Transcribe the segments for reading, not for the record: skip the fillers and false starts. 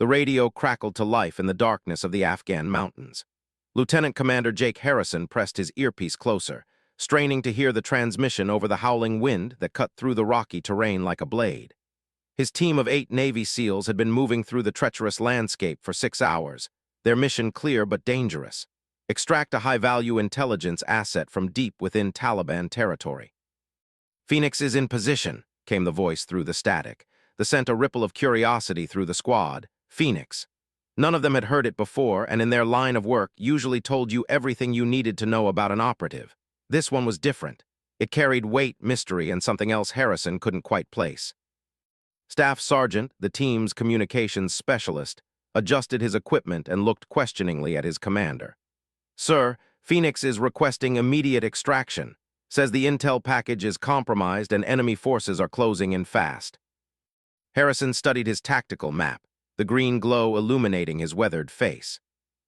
The radio crackled to life in the darkness of the Afghan mountains. Lieutenant Commander Jake Harrison pressed his earpiece closer, straining to hear the transmission over the howling wind that cut through the rocky terrain like a blade. His team of 8 Navy SEALs had been moving through the treacherous landscape for 6 hours, their mission clear but dangerous: extract a high-value intelligence asset from deep within Taliban territory. "Phoenix is in position," came the voice through the static, that sent a ripple of curiosity through the squad. Phoenix. None of them had heard it before, and in their line of work usually told you everything you needed to know about an operative. This one was different. It carried weight, mystery, and something else Harrison couldn't quite place. Staff Sergeant, the team's communications specialist, adjusted his equipment and looked questioningly at his commander. "Sir, Phoenix is requesting immediate extraction. Says the intel package is compromised and enemy forces are closing in fast." Harrison studied his tactical map, the green glow illuminating his weathered face.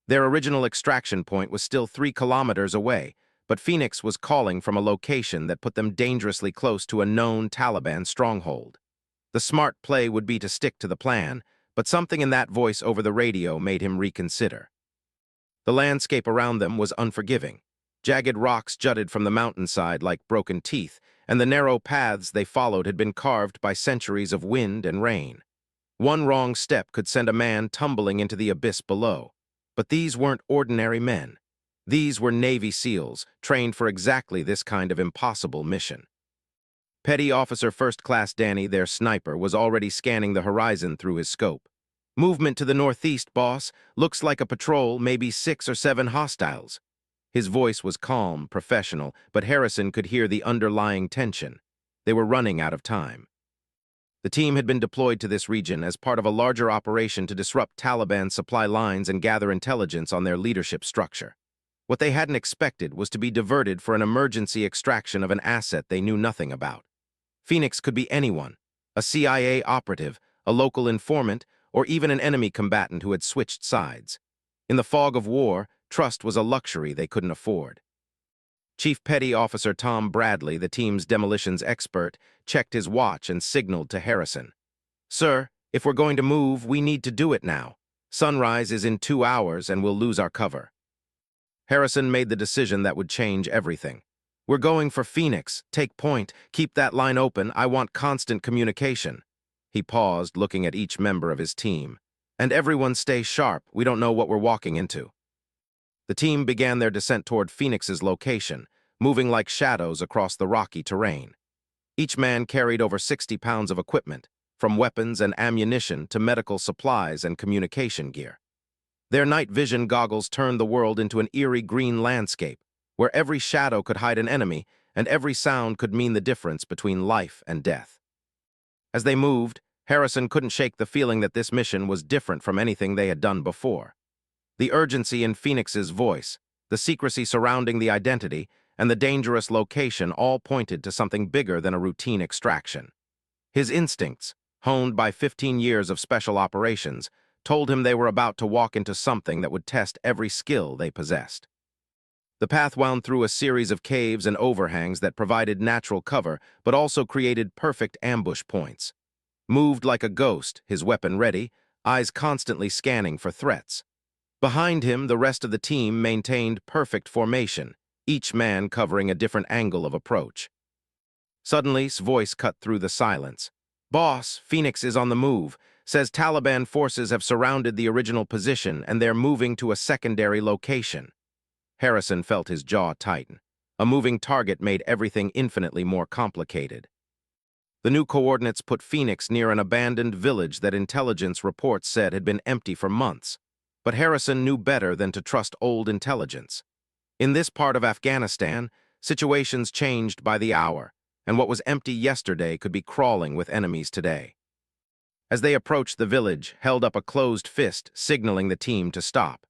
Their original extraction point was still 3 kilometers away, but Phoenix was calling from a location that put them dangerously close to a known Taliban stronghold. The smart play would be to stick to the plan, but something in that voice over the radio made him reconsider. The landscape around them was unforgiving. Jagged rocks jutted from the mountainside like broken teeth, and the narrow paths they followed had been carved by centuries of wind and rain. One wrong step could send a man tumbling into the abyss below. But these weren't ordinary men. These were Navy SEALs, trained for exactly this kind of impossible mission. Petty Officer First Class Danny, their sniper, was already scanning the horizon through his scope. "Movement to the northeast, boss. Looks like a patrol, maybe 6 or 7 hostiles." His voice was calm, professional, but Harrison could hear the underlying tension. They were running out of time. The team had been deployed to this region as part of a larger operation to disrupt Taliban supply lines and gather intelligence on their leadership structure. What they hadn't expected was to be diverted for an emergency extraction of an asset they knew nothing about. Phoenix could be anyone: a CIA operative, a local informant, or even an enemy combatant who had switched sides. In the fog of war, trust was a luxury they couldn't afford. Chief Petty Officer Tom Bradley, the team's demolitions expert, checked his watch and signaled to Harrison. "Sir, if we're going to move, we need to do it now. Sunrise is in 2 hours and we'll lose our cover." Harrison made the decision that would change everything. "We're going for Phoenix. Take point. Keep that line open. I want constant communication." He paused, looking at each member of his team. "And everyone stay sharp. We don't know what we're walking into." The team began their descent toward Phoenix's location, moving like shadows across the rocky terrain. Each man carried over 60 pounds of equipment, from weapons and ammunition to medical supplies and communication gear. Their night vision goggles turned the world into an eerie green landscape, where every shadow could hide an enemy and every sound could mean the difference between life and death. As they moved, Harrison couldn't shake the feeling that this mission was different from anything they had done before. The urgency in Phoenix's voice, the secrecy surrounding the identity, and the dangerous location all pointed to something bigger than a routine extraction. His instincts, honed by 15 years of special operations, told him they were about to walk into something that would test every skill they possessed. The path wound through a series of caves and overhangs that provided natural cover, but also created perfect ambush points. Moved like a ghost, his weapon ready, eyes constantly scanning for threats. Behind him, the rest of the team maintained perfect formation, each man covering a different angle of approach. Suddenly, his voice cut through the silence. "Boss, Phoenix is on the move. Says Taliban forces have surrounded the original position and they're moving to a secondary location." Harrison felt his jaw tighten. A moving target made everything infinitely more complicated. The new coordinates put Phoenix near an abandoned village that intelligence reports said had been empty for months. But Harrison knew better than to trust old intelligence. In this part of Afghanistan, situations changed by the hour, and what was empty yesterday could be crawling with enemies today. As they approached the village, held up a closed fist, signaling the team to stop.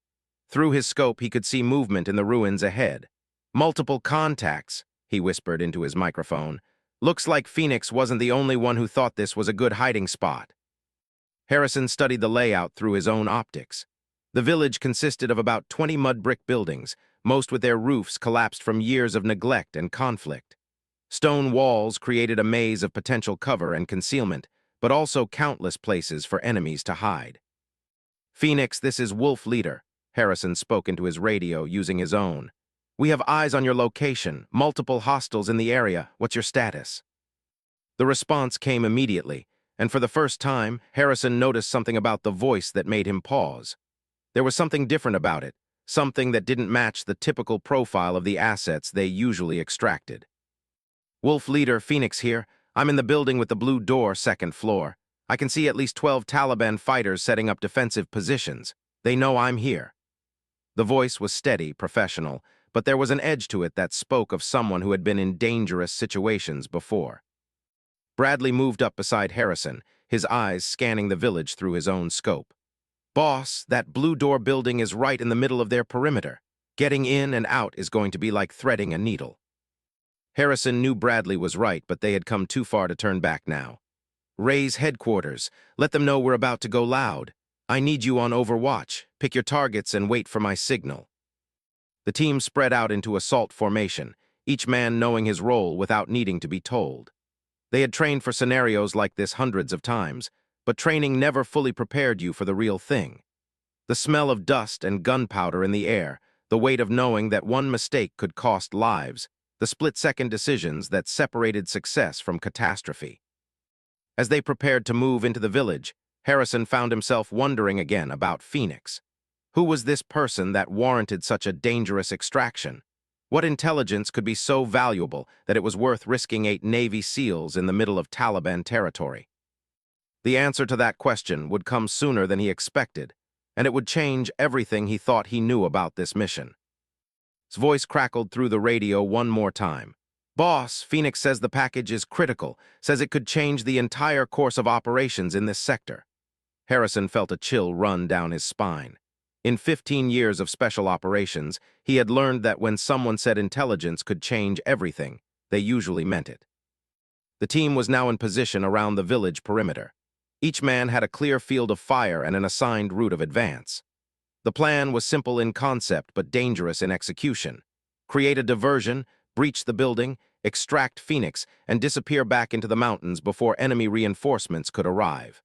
Through his scope, he could see movement in the ruins ahead. "Multiple contacts," he whispered into his microphone. "Looks like Phoenix wasn't the only one who thought this was a good hiding spot." Harrison studied the layout through his own optics. The village consisted of about 20 mud brick buildings, most with their roofs collapsed from years of neglect and conflict. Stone walls created a maze of potential cover and concealment, but also countless places for enemies to hide. Phoenix, this is Wolf Leader. Harrison spoke into his radio using his own. We have eyes on your location, multiple hostiles in the area. What's your status? The response came immediately, and for the first time, Harrison noticed something about the voice that made him pause. There was something different about it, something that didn't match the typical profile of the assets they usually extracted. Wolf Leader, Phoenix here. I'm in the building with the blue door, second floor. I can see at least 12 Taliban fighters setting up defensive positions. They know I'm here. The voice was steady, professional, but there was an edge to it that spoke of someone who had been in dangerous situations before. Bradley moved up beside Harrison, his eyes scanning the village through his own scope. Boss, that blue door building is right in the middle of their perimeter. Getting in and out is going to be like threading a needle. Harrison knew Bradley was right, but they had come too far to turn back now. Raise headquarters. Let them know we're about to go loud. I need you on overwatch. Pick your targets and wait for my signal. The team spread out into assault formation, each man knowing his role without needing to be told. They had trained for scenarios like this hundreds of times, but training never fully prepared you for the real thing. The smell of dust and gunpowder in the air, the weight of knowing that one mistake could cost lives, the split-second decisions that separated success from catastrophe. As they prepared to move into the village, Harrison found himself wondering again about Phoenix. Who was this person that warranted such a dangerous extraction? What intelligence could be so valuable that it was worth risking 8 Navy SEALs in the middle of Taliban territory? The answer to that question would come sooner than he expected, and it would change everything he thought he knew about this mission. His voice crackled through the radio one more time. Boss, Phoenix says the package is critical, says it could change the entire course of operations in this sector. Harrison felt a chill run down his spine. In 15 years of special operations, he had learned that when someone said intelligence could change everything, they usually meant it. The team was now in position around the village perimeter. Each man had a clear field of fire and an assigned route of advance. The plan was simple in concept but dangerous in execution. Create a diversion, breach the building, extract Phoenix, and disappear back into the mountains before enemy reinforcements could arrive.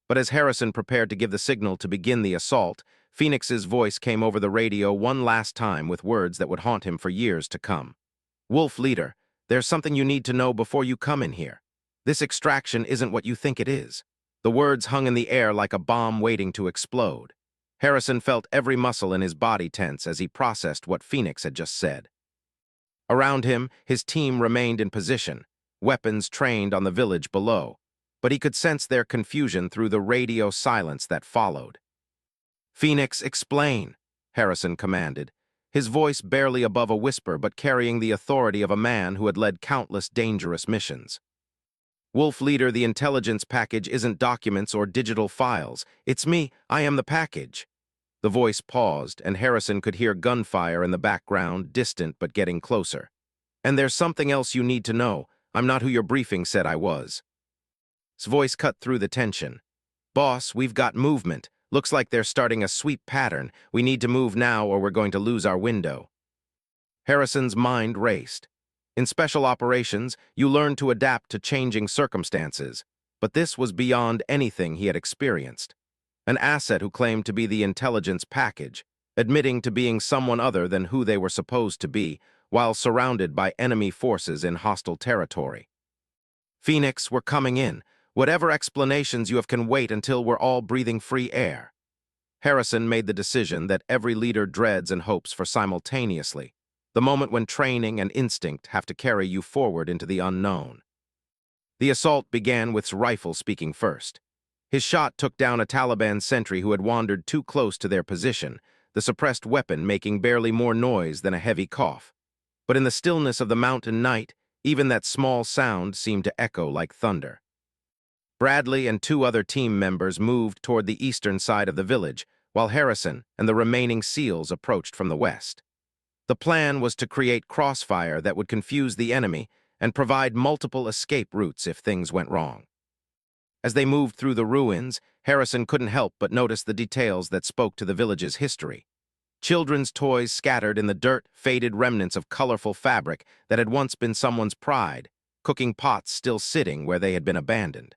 But as Harrison prepared to give the signal to begin the assault, Phoenix's voice came over the radio one last time with words that would haunt him for years to come. Wolf Leader, there's something you need to know before you come in here. This extraction isn't what you think it is. The words hung in the air like a bomb waiting to explode. Harrison felt every muscle in his body tense as he processed what Phoenix had just said. Around him, his team remained in position, weapons trained on the village below, but he could sense their confusion through the radio silence that followed. Phoenix, explain, Harrison commanded, his voice barely above a whisper but carrying the authority of a man who had led countless dangerous missions. Wolf Leader, the intelligence package isn't documents or digital files. It's me, I am the package. The voice paused, and Harrison could hear gunfire in the background, distant but getting closer. And there's something else you need to know. I'm not who your briefing said I was. His voice cut through the tension. Boss, we've got movement. Looks like they're starting a sweep pattern. We need to move now or we're going to lose our window. Harrison's mind raced. In special operations, you learn to adapt to changing circumstances, but this was beyond anything he had experienced. An asset who claimed to be the intelligence package, admitting to being someone other than who they were supposed to be, while surrounded by enemy forces in hostile territory. Phoenix, we're coming in. Whatever explanations you have can wait until we're all breathing free air. Harrison made the decision that every leader dreads and hopes for simultaneously, the moment when training and instinct have to carry you forward into the unknown. The assault began with his rifle speaking first. His shot took down a Taliban sentry who had wandered too close to their position, the suppressed weapon making barely more noise than a heavy cough. But in the stillness of the mountain night, even that small sound seemed to echo like thunder. Bradley and 2 other team members moved toward the eastern side of the village, while Harrison and the remaining SEALs approached from the west. The plan was to create crossfire that would confuse the enemy and provide multiple escape routes if things went wrong. As they moved through the ruins, Harrison couldn't help but notice the details that spoke to the village's history. Children's toys scattered in the dirt, faded remnants of colorful fabric that had once been someone's pride, cooking pots still sitting where they had been abandoned.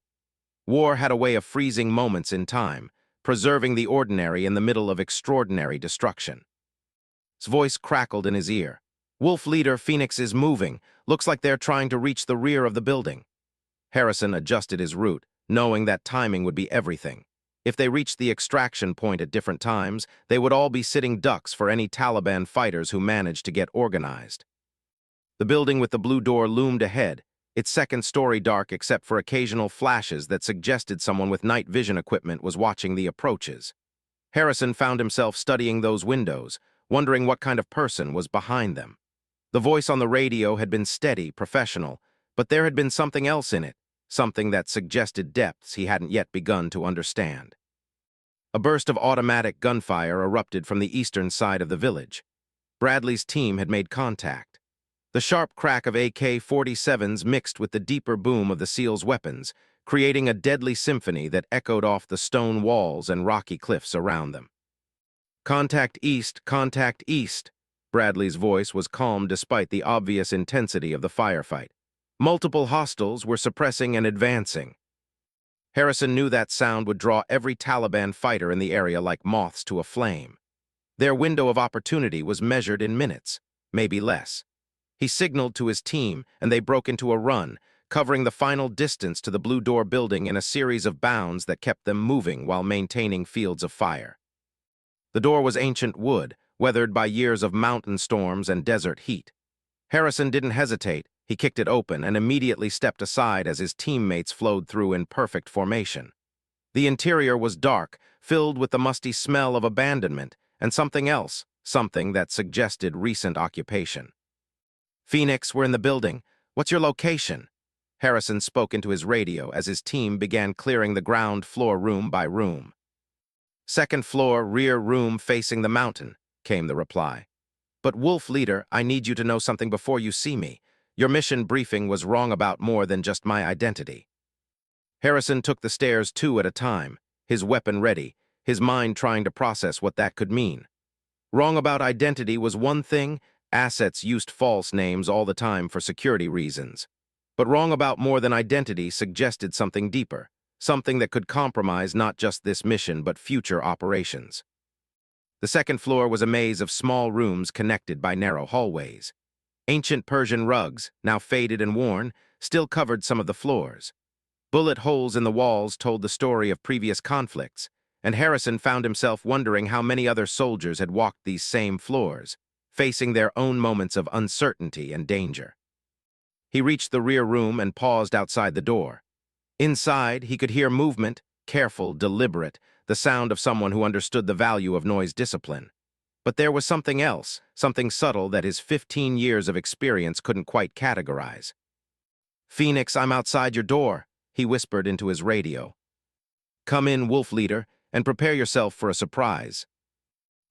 War had a way of freezing moments in time, preserving the ordinary in the middle of extraordinary destruction. His voice crackled in his ear. Wolf leader Phoenix is moving. Looks like they're trying to reach the rear of the building. Harrison adjusted his route, knowing that timing would be everything. If they reached the extraction point at different times, they would all be sitting ducks for any Taliban fighters who managed to get organized. The building with the blue door loomed ahead, its second story dark except for occasional flashes that suggested someone with night vision equipment was watching the approaches. Harrison found himself studying those windows, wondering what kind of person was behind them. The voice on the radio had been steady, professional, but there had been something else in it, something that suggested depths he hadn't yet begun to understand. A burst of automatic gunfire erupted from the eastern side of the village. Bradley's team had made contact. The sharp crack of AK-47s mixed with the deeper boom of the SEALs' weapons, creating a deadly symphony that echoed off the stone walls and rocky cliffs around them. Contact east, contact east. Bradley's voice was calm despite the obvious intensity of the firefight. Multiple hostiles were suppressing and advancing. Harrison knew that sound would draw every Taliban fighter in the area like moths to a flame. Their window of opportunity was measured in minutes, maybe less. He signaled to his team, and they broke into a run, covering the final distance to the Blue Door building in a series of bounds that kept them moving while maintaining fields of fire. The door was ancient wood, weathered by years of mountain storms and desert heat. Harrison didn't hesitate. He kicked it open and immediately stepped aside as his teammates flowed through in perfect formation. The interior was dark, filled with the musty smell of abandonment, and something else, something that suggested recent occupation. Phoenix, we're in the building. What's your location? Harrison spoke into his radio as his team began clearing the ground floor room by room. Second floor, rear room facing the mountain, came the reply. But Wolf leader, I need you to know something before you see me. Your mission briefing was wrong about more than just my identity. Harrison took the stairs 2 at a time, his weapon ready, his mind trying to process what that could mean. Wrong about identity was one thing. Assets used false names all the time for security reasons. But wrong about more than identity suggested something deeper, something that could compromise not just this mission but future operations. The second floor was a maze of small rooms connected by narrow hallways. Ancient Persian rugs, now faded and worn, still covered some of the floors. Bullet holes in the walls told the story of previous conflicts, and Harrison found himself wondering how many other soldiers had walked these same floors, facing their own moments of uncertainty and danger. He reached the rear room and paused outside the door. Inside, he could hear movement, careful, deliberate, the sound of someone who understood the value of noise discipline. But there was something else, something subtle that his 15 years of experience couldn't quite categorize. Phoenix, I'm outside your door, he whispered into his radio. Come in, Wolf leader, and prepare yourself for a surprise.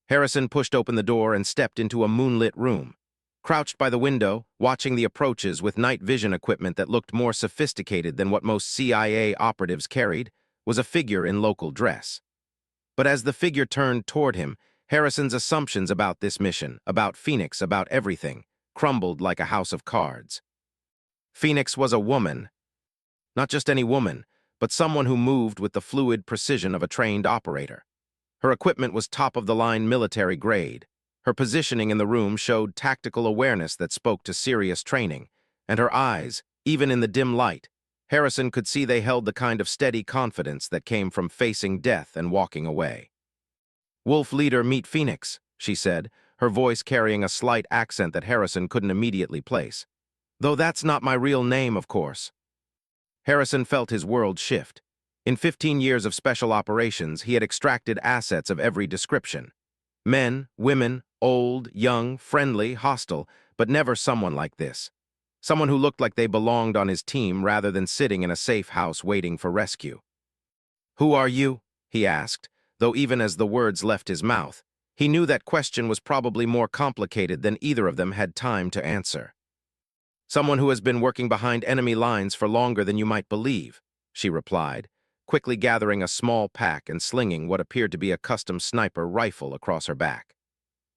Harrison pushed open the door and stepped into a moonlit room. Crouched by the window, watching the approaches with night vision equipment that looked more sophisticated than what most CIA operatives carried, was a figure in local dress. But as the figure turned toward him, Harrison's assumptions about this mission, about Phoenix, about everything, crumbled like a house of cards. Phoenix was a woman. Not just any woman, but someone who moved with the fluid precision of a trained operator. Her equipment was top-of-the-line military grade. Her positioning in the room showed tactical awareness that spoke to serious training, and her eyes, even in the dim light, Harrison could see they held the kind of steady confidence that came from facing death and walking away. Wolf leader, meet Phoenix, she said, her voice carrying a slight accent that Harrison couldn't immediately place. Though that's not my real name, of course. Harrison felt his world shift. In 15 years of special operations, he had extracted assets of every description. Men, women, old, young, friendly, hostile, but never someone like this. Someone who looked like they belonged on his team rather than sitting in a safe house waiting for rescue. Who are you? He asked, though even as the words left his mouth, he knew that question was probably more complicated than either of them had time to answer. Someone who has been working behind enemy lines for longer than you might believe, she replied, quickly gathering a small pack and slinging what appeared to be a custom sniper rifle across her back.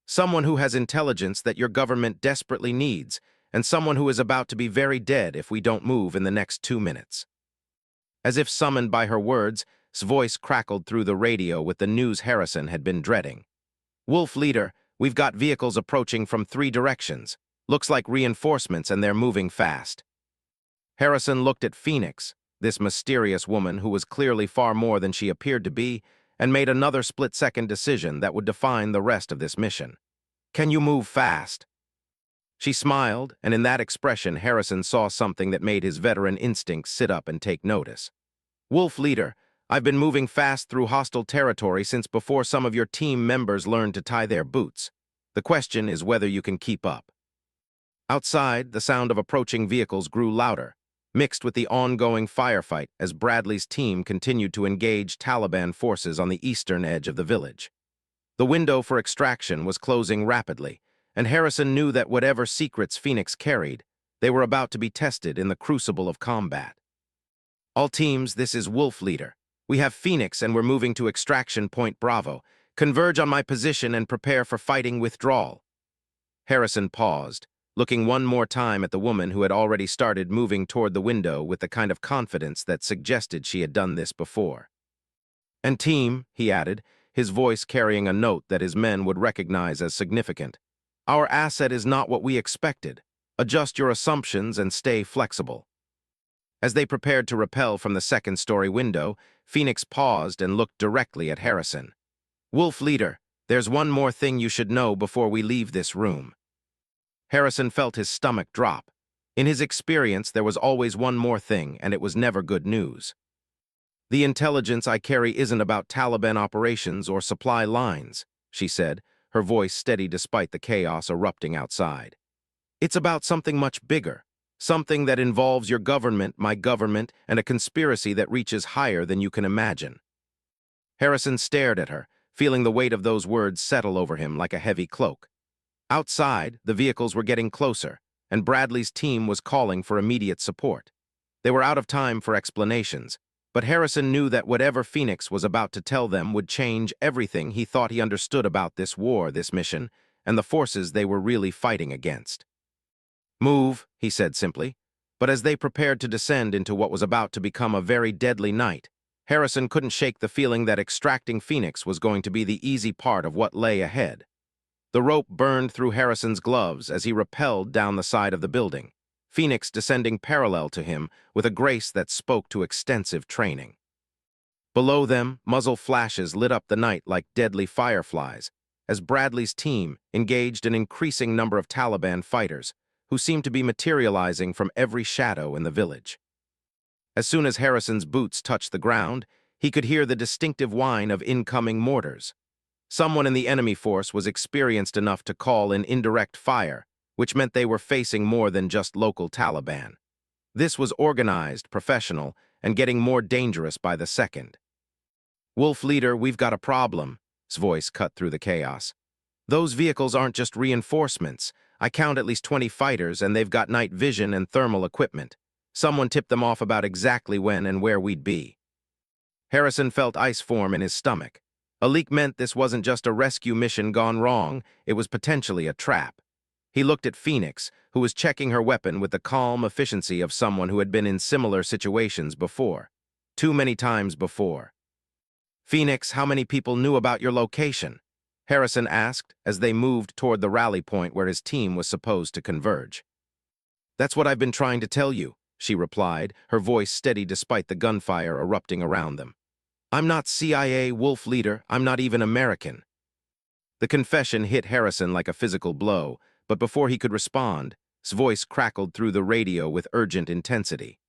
Someone who has intelligence that your government desperately needs, and someone who is about to be very dead if we don't move in the next 2 minutes. As if summoned by her words, voice crackled through the radio with the news Harrison had been dreading. "Wolf Leader, we've got vehicles approaching from 3 directions. Looks like reinforcements and they're moving fast." Harrison looked at Phoenix, this mysterious woman who was clearly far more than she appeared to be, and made another split-second decision that would define the rest of this mission. "Can you move fast?" She smiled, and in that expression Harrison saw something that made his veteran instincts sit up and take notice. "Wolf Leader, I've been moving fast through hostile territory since before some of your team members learned to tie their boots. The question is whether you can keep up." Outside, the sound of approaching vehicles grew louder, mixed with the ongoing firefight as Bradley's team continued to engage Taliban forces on the eastern edge of the village. The window for extraction was closing rapidly, and Harrison knew that whatever secrets Phoenix carried, they were about to be tested in the crucible of combat. "All teams, this is Wolf Leader. We have Phoenix and we're moving to Extraction Point Bravo. Converge on my position and prepare for fighting withdrawal." Harrison paused, looking one more time at the woman who had already started moving toward the window with the kind of confidence that suggested she had done this before. "And team," he added, his voice carrying a note that his men would recognize as significant, "our asset is not what we expected. Adjust your assumptions and stay flexible." As they prepared to rappel from the second-story window, Phoenix paused and looked directly at Harrison. "Wolf Leader, there's one more thing you should know before we leave this room." Harrison felt his stomach drop. In his experience, there was always one more thing, and it was never good news. "The intelligence I carry isn't about Taliban operations or supply lines," she said, her voice steady despite the chaos erupting outside. "It's about something much bigger, something that involves your government, my government, and a conspiracy that reaches higher than you can imagine." Harrison stared at her, feeling the weight of those words settle over him like a heavy cloak. Outside, the vehicles were getting closer, and Bradley's team was calling for immediate support. They were out of time for explanations, but Harrison knew that whatever Phoenix was about to tell them would change everything he thought he understood about this war, this mission, and the forces they were really fighting against. "Move," he said simply, but as they prepared to descend into what was about to become a very deadly night, Harrison couldn't shake the feeling that extracting Phoenix was going to be the easy part of what lay ahead. The rope burned through Harrison's gloves as he rappelled down the side of the building, Phoenix descending parallel to him with a grace that spoke to extensive training. Below them, muzzle flashes lit up the night like deadly fireflies, as Bradley's team engaged an increasing number of Taliban fighters, who seemed to be materializing from every shadow in the village. As soon as Harrison's boots touched the ground, he could hear the distinctive whine of incoming mortars. Someone in the enemy force was experienced enough to call in indirect fire, which meant they were facing more than just local Taliban. This was organized, professional, and getting more dangerous by the second. "Wolf Leader, we've got a problem," his voice cut through the chaos. "Those vehicles aren't just reinforcements. I count at least 20 fighters, and they've got night vision and thermal equipment. Someone tipped them off about exactly when and where we'd be." Harrison felt ice form in his stomach. A leak meant this wasn't just a rescue mission gone wrong, it was potentially a trap. He looked at Phoenix, who was checking her weapon with the calm efficiency of someone who had been in similar situations before. Too many times before. "Phoenix, how many people knew about your location?" Harrison asked as they moved toward the rally point where his team was supposed to converge. "That's what I've been trying to tell you," she replied, her voice steady despite the gunfire erupting around them. "I'm not CIA, Wolf Leader, I'm not even American." The confession hit Harrison like a physical blow, but before he could respond, his voice crackled through the radio with urgent intensity.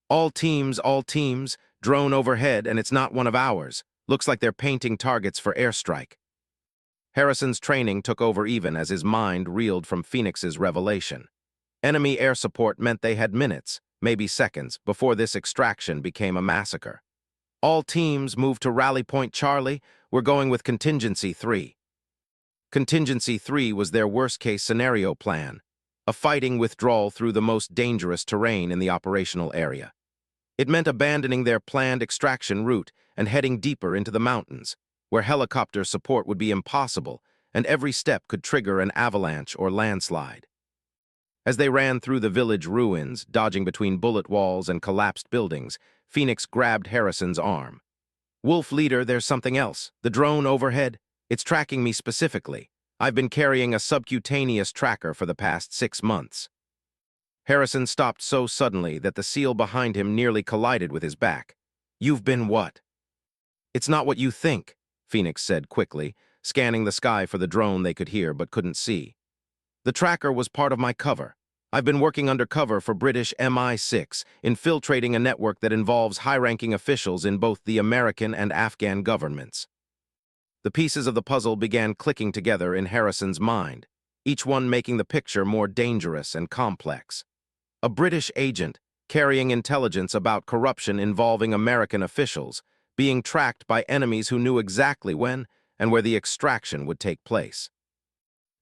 all teams, drone overhead, and it's not one of ours. Looks like they're painting targets for airstrike." Harrison's training took over even as his mind reeled from Phoenix's revelation. Enemy air support meant they had minutes, maybe seconds, before this extraction became a massacre. "All teams move to Rally Point Charlie. We're going with Contingency 3. Contingency 3 was their worst-case scenario plan, a fighting withdrawal through the most dangerous terrain in the operational area. It meant abandoning their planned extraction route and heading deeper into the mountains, where helicopter support would be impossible and every step could trigger an avalanche or landslide. As they ran through the village ruins, dodging between bullet walls and collapsed buildings, Phoenix grabbed Harrison's arm. Wolf leader, there's something else. The drone overhead. It's tracking me specifically. I've been carrying a subcutaneous tracker for the past 6 months. Harrison stopped so suddenly that the seal behind him nearly collided with his back. You've been what? It's not what you think, Phoenix said quickly, scanning the sky for the drone they could hear but couldn't see. The tracker was part of my cover. I've been working undercover for British MI6, infiltrating a network that involves high-ranking officials in both the American and Afghan governments. The pieces of the puzzle began clicking together in Harrison's mind, each one making the picture more dangerous and complex. A British agent, carrying intelligence about corruption involving American officials, being tracked by enemies who knew exactly when and where the extraction would take place.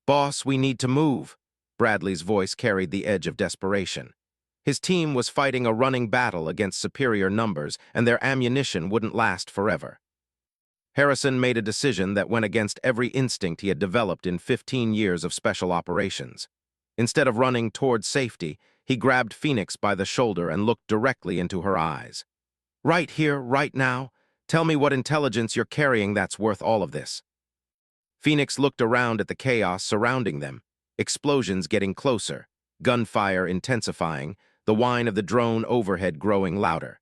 Boss, we need to move. Bradley's voice carried the edge of desperation. His team was fighting a running battle against superior numbers, and their ammunition wouldn't last forever. Harrison made a decision that went against every instinct he had developed in 15 years of special operations. Instead of running toward safety, he grabbed Phoenix by the shoulder and looked directly into her eyes. Right here, right now, tell me what intelligence you're carrying that's worth all of this. Phoenix looked around at the chaos surrounding them, explosions getting closer, gunfire intensifying, the whine of the drone overhead growing louder.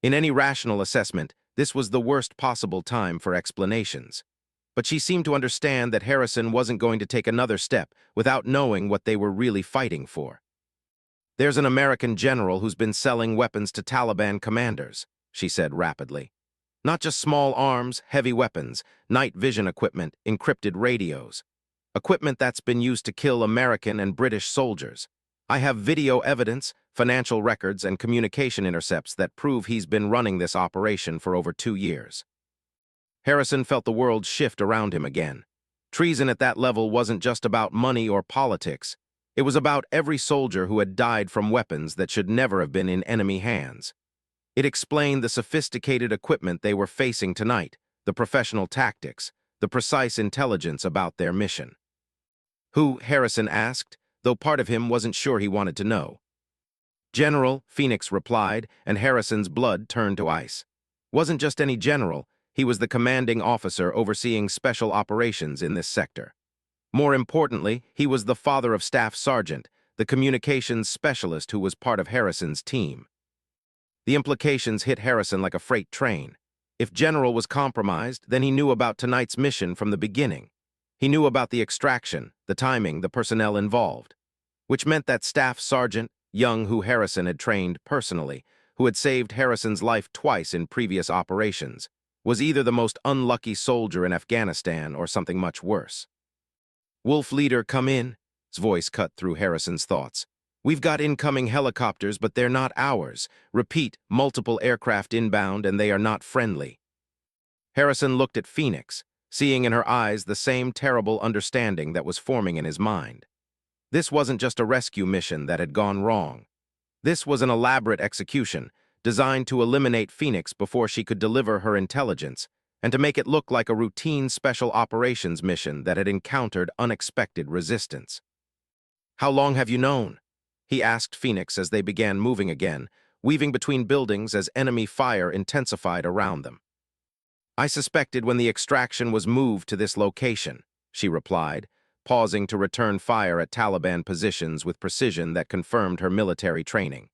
In any rational assessment, this was the worst possible time for explanations. But she seemed to understand that Harrison wasn't going to take another step without knowing what they were really fighting for. There's an American general who's been selling weapons to Taliban commanders, she said rapidly. Not just small arms, heavy weapons, night vision equipment, encrypted radios. Equipment that's been used to kill American and British soldiers. I have video evidence, financial records, and communication intercepts that prove he's been running this operation for over 2 years. Harrison felt the world shift around him again. Treason at that level wasn't just about money or politics. It was about every soldier who had died from weapons that should never have been in enemy hands. It explained the sophisticated equipment they were facing tonight, the professional tactics, the precise intelligence about their mission. Who, Harrison asked, though part of him wasn't sure he wanted to know. General, Phoenix replied, and Harrison's blood turned to ice. Wasn't just any general, he was the commanding officer overseeing special operations in this sector. More importantly, he was the father of Staff Sergeant, the communications specialist who was part of Harrison's team. The implications hit Harrison like a freight train. If General was compromised, then he knew about tonight's mission from the beginning. He knew about the extraction, the timing, the personnel involved. Which meant that Staff Sergeant, Young, who Harrison had trained personally, who had saved Harrison's life twice in previous operations, was either the most unlucky soldier in Afghanistan or something much worse. Wolf leader, come in, his voice cut through Harrison's thoughts. We've got incoming helicopters, but they're not ours. Repeat, multiple aircraft inbound, and they are not friendly. Harrison looked at Phoenix, seeing in her eyes the same terrible understanding that was forming in his mind. This wasn't just a rescue mission that had gone wrong. This was an elaborate execution, designed to eliminate Phoenix before she could deliver her intelligence, and to make it look like a routine special operations mission that had encountered unexpected resistance. How long have you known? He asked Phoenix as they began moving again, weaving between buildings as enemy fire intensified around them. I suspected when the extraction was moved to this location, she replied, pausing to return fire at Taliban positions with precision that confirmed her military training.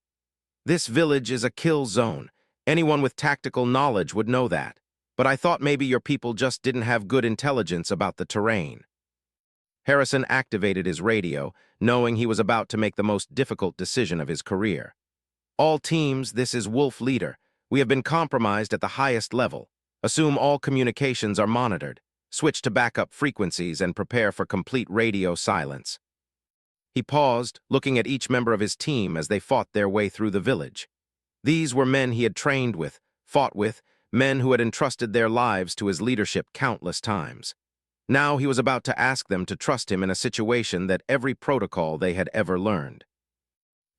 This village is a kill zone. Anyone with tactical knowledge would know that. But I thought maybe your people just didn't have good intelligence about the terrain. Harrison activated his radio, knowing he was about to make the most difficult decision of his career. All teams, this is Wolf leader. We have been compromised at the highest level. Assume all communications are monitored. Switch to backup frequencies and prepare for complete radio silence. He paused, looking at each member of his team as they fought their way through the village. These were men he had trained with, fought with, men who had entrusted their lives to his leadership countless times. Now he was about to ask them to trust him in a situation that every protocol they had ever learned.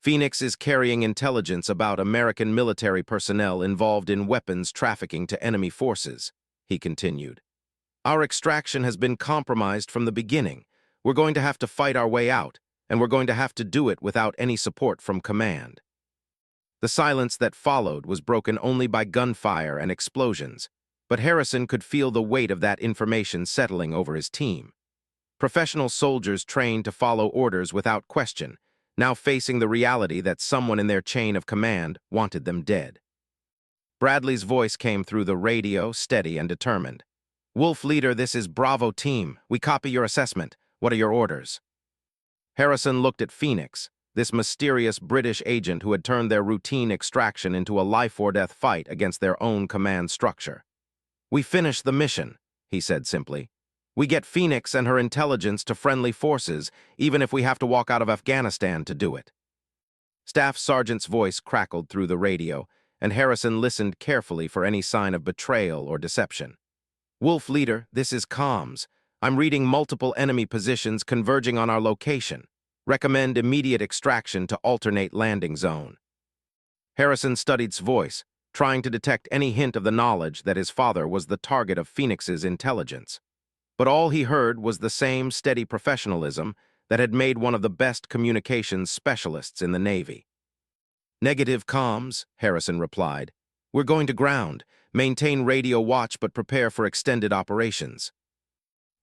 Phoenix is carrying intelligence about American military personnel involved in weapons trafficking to enemy forces, he continued. Our extraction has been compromised from the beginning. We're going to have to fight our way out, and we're going to have to do it without any support from command. The silence that followed was broken only by gunfire and explosions. But Harrison could feel the weight of that information settling over his team. Professional soldiers trained to follow orders without question, now facing the reality that someone in their chain of command wanted them dead. Bradley's voice came through the radio, steady and determined. "Wolf Leader, this is Bravo Team. We copy your assessment. What are your orders?" Harrison looked at Phoenix, this mysterious British agent who had turned their routine extraction into a life-or-death fight against their own command structure. "We finish the mission," he said simply. "We get Phoenix and her intelligence to friendly forces, even if we have to walk out of Afghanistan to do it." Staff Sergeant's voice crackled through the radio, and Harrison listened carefully for any sign of betrayal or deception. "Wolf Leader, this is comms. I'm reading multiple enemy positions converging on our location. Recommend immediate extraction to alternate landing zone." Harrison studied his voice, trying to detect any hint of the knowledge that his father was the target of Phoenix's intelligence. But all he heard was the same steady professionalism that had made one of the best communications specialists in the Navy. "Negative comms," Harrison replied. "We're going to ground. Maintain radio watch but prepare for extended operations."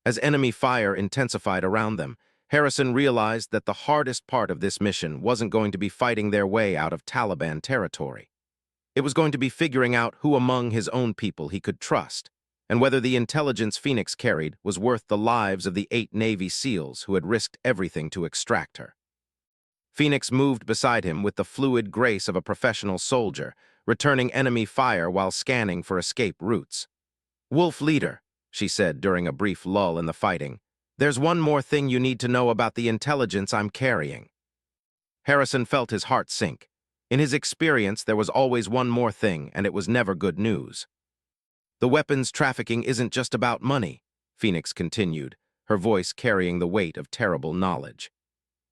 As enemy fire intensified around them, Harrison realized that the hardest part of this mission wasn't going to be fighting their way out of Taliban territory. It was going to be figuring out who among his own people he could trust, and whether the intelligence Phoenix carried was worth the lives of the 8 Navy SEALs who had risked everything to extract her. Phoenix moved beside him with the fluid grace of a professional soldier, returning enemy fire while scanning for escape routes. "Wolf Leader," she said during a brief lull in the fighting, "there's one more thing you need to know about the intelligence I'm carrying." Harrison felt his heart sink. In his experience, there was always one more thing, and it was never good news. "The weapons trafficking isn't just about money," Phoenix continued, her voice carrying the weight of terrible knowledge.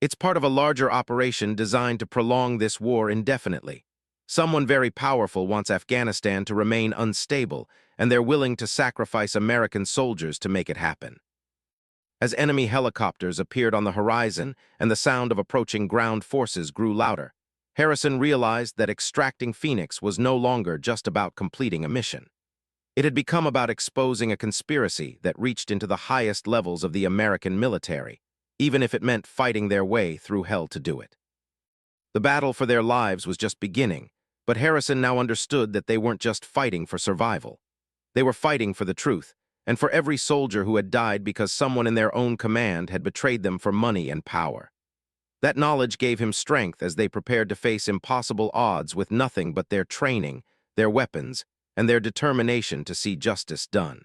"It's part of a larger operation designed to prolong this war indefinitely. Someone very powerful wants Afghanistan to remain unstable, and they're willing to sacrifice American soldiers to make it happen." As enemy helicopters appeared on the horizon and the sound of approaching ground forces grew louder, Harrison realized that extracting Phoenix was no longer just about completing a mission. It had become about exposing a conspiracy that reached into the highest levels of the American military, even if it meant fighting their way through hell to do it. The battle for their lives was just beginning, but Harrison now understood that they weren't just fighting for survival. They were fighting for the truth, and for every soldier who had died because someone in their own command had betrayed them for money and power. That knowledge gave him strength as they prepared to face impossible odds with nothing but their training, their weapons, and their determination to see justice done.